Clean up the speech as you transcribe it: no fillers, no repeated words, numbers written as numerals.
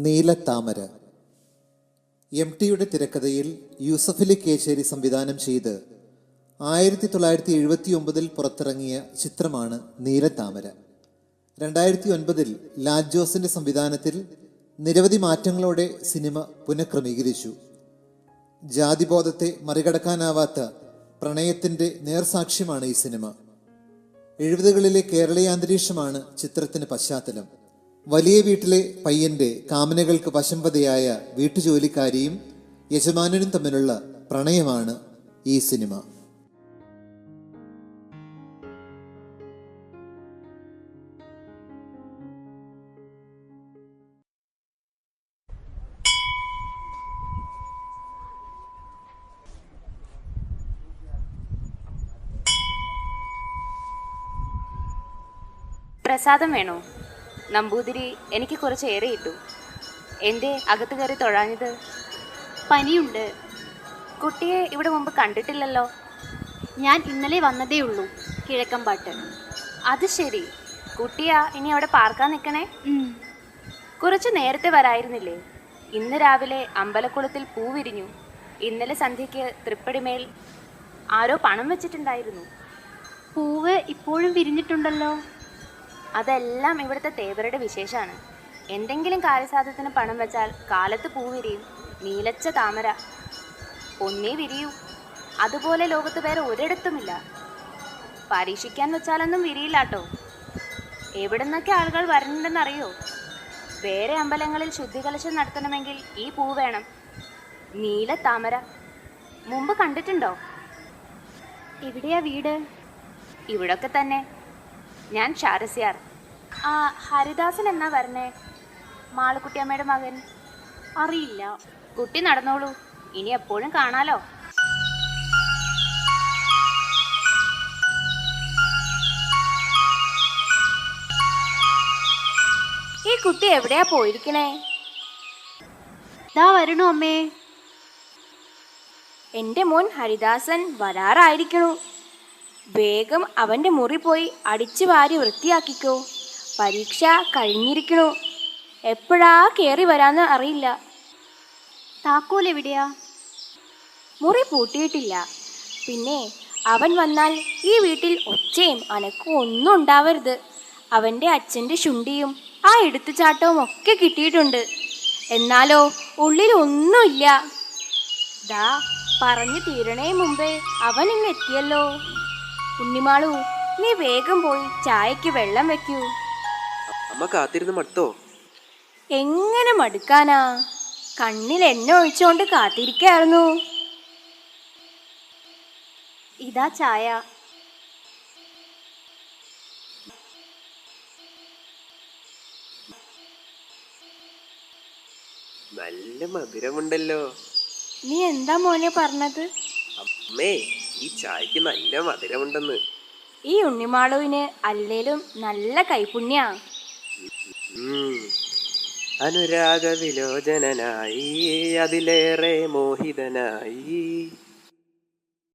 നീലത്താമര. എം.ടിയുടെ തിരക്കഥയിൽ യൂസഫലി കേച്ചേരി സംവിധാനം ചെയ്ത് 1979 പുറത്തിറങ്ങിയ ചിത്രമാണ് നീലത്താമര. 2009 ലാൽ ജോസിന്റെ സംവിധാനത്തിൽ നിരവധി മാറ്റങ്ങളോടെ സിനിമ പുനഃക്രമീകരിച്ചു. ജാതിബോധത്തെ മറികടക്കാനാവാത്ത പ്രണയത്തിന്റെ നേർസാക്ഷ്യമാണ് ഈ സിനിമ. 70കളിലെ കേരളീയ അന്തരീക്ഷമാണ് ചിത്രത്തിന് പശ്ചാത്തലം. വലിയ വീട്ടിലെ പയ്യന്റെ കാമനകൾക്ക് വശംവദയായ വീട്ടുജോലിക്കാരിയും യജമാനനും തമ്മിലുള്ള പ്രണയമാണ് ഈ സിനിമ. പ്രസാദം വേണോ? നമ്പൂതിരി എനിക്ക് കുറച്ച് ഏറെ ഇട്ടു. എന്തേ അകത്ത് കയറി തൊഴാഞ്ഞത്? പനിയുണ്ട്. കുട്ടിയെ ഇവിടെ മുമ്പ് കണ്ടിട്ടില്ലല്ലോ. ഞാൻ ഇന്നലെ വന്നതേ ഉള്ളൂ. കിഴക്കമ്പാട്ട്. അത് ശരി. കുട്ടിയാ ഇനി അവിടെ പാർക്കാൻ നിൽക്കണേ? കുറച്ച് നേരത്തെ വരായിരുന്നില്ലേ? ഇന്ന് രാവിലെ അമ്പലക്കുളത്തിൽ പൂ വിരിഞ്ഞു. ഇന്നലെ സന്ധ്യയ്ക്ക് തൃപ്പടിമേൽ ആരോ പണം വെച്ചിട്ടുണ്ടായിരുന്നു. പൂവ് ഇപ്പോഴും വിരിഞ്ഞിട്ടുണ്ടല്ലോ. അതെല്ലാം ഇവിടുത്തെ തേവരുടെ വിശേഷമാണ്. എന്തെങ്കിലും കാര്യസാധ്യത്തിന് പണം വെച്ചാൽ കാലത്ത് പൂ വിരിയും. നീലച്ച താമര ഒന്നേ വിരിയൂ. അതുപോലെ ലോകത്ത് വേറെ ഒരിടത്തുമില്ല. പരീക്ഷിക്കാൻ വെച്ചാലൊന്നും വിരിയില്ലാട്ടോ. എവിടെ നിന്നൊക്കെ ആളുകൾ വരുന്നുണ്ടെന്നറിയോ? വേറെ അമ്പലങ്ങളിൽ ശുദ്ധികലശം നടത്തണമെങ്കിൽ ഈ പൂ വേണം. നീല താമര മുമ്പ് കണ്ടിട്ടുണ്ടോ? എവിടെയാ വീട്? ഇവിടൊക്കെ തന്നെ. ഞാൻ ഷാരസ്യാർ. ആ ഹരിദാസൻ എന്നാ വരണേ? മാളുക്കുട്ടിയമ്മയുടെ മകൻ. അറിയില്ല. കുട്ടി നടന്നോളൂ, ഇനി എപ്പോഴും കാണാലോ. ഈ കുട്ടി എവിടെയാ പോയിരിക്കണേ? ദാ വരണു അമ്മേ. എൻ്റെ മോൻ ഹരിദാസൻ വരാറായിരിക്കണു. വേഗം അവൻ്റെ മുറി പോയി അടിച്ചു വാരി വൃത്തിയാക്കിക്കോ. പരീക്ഷ കഴിഞ്ഞിരിക്കണു. എപ്പോഴാ കയറി വരാന്ന് അറിയില്ല. താക്കോൽ എവിടെയാ? മുറി പൂട്ടിയിട്ടില്ല. പിന്നെ അവൻ വന്നാൽ ഈ വീട്ടിൽ ഒച്ചയും അനക്കും ഒന്നും ഉണ്ടാവരുത്. അവൻ്റെ അച്ഛൻ്റെ ശുണ്ടിയും ആ എടുത്തുചാട്ടവും ഒക്കെ കിട്ടിയിട്ടുണ്ട്. എന്നാലോ ഉള്ളിൽ ഒന്നുമില്ല. ദാ പറഞ്ഞു തീരണേ മുമ്പേ അവൻ ഇങ്ങ് എത്തിയല്ലോ. ഉണ്ണിമാളു, നീ വേഗം പോയി ചായക്ക് വെള്ളം വെക്കൂ. അമ്മ കാത്തിരുന്ന് മടുത്തോ? എങ്ങനെ മടുക്കാനാ? കണ്ണിൽ എണ്ണ ഒഴിച്ചോണ്ട് കാത്തിരിക്കായിരുന്നു. ഇതാ ചായ. നല്ല മധുരമുണ്ടല്ലോ. നീ എന്താ മോനെ പറഞ്ഞത്? അമ്മേ, ഈ ചായക്ക് നല്ല മധുരമുണ്ടെന്ന്. ഈ ഉണ്ണിമാളുവിന് അല്ലേലും നല്ല കൈപുണ്യാ. അനുരാഗ വിലോചനായി അതിലേറെ മോഹിതനായി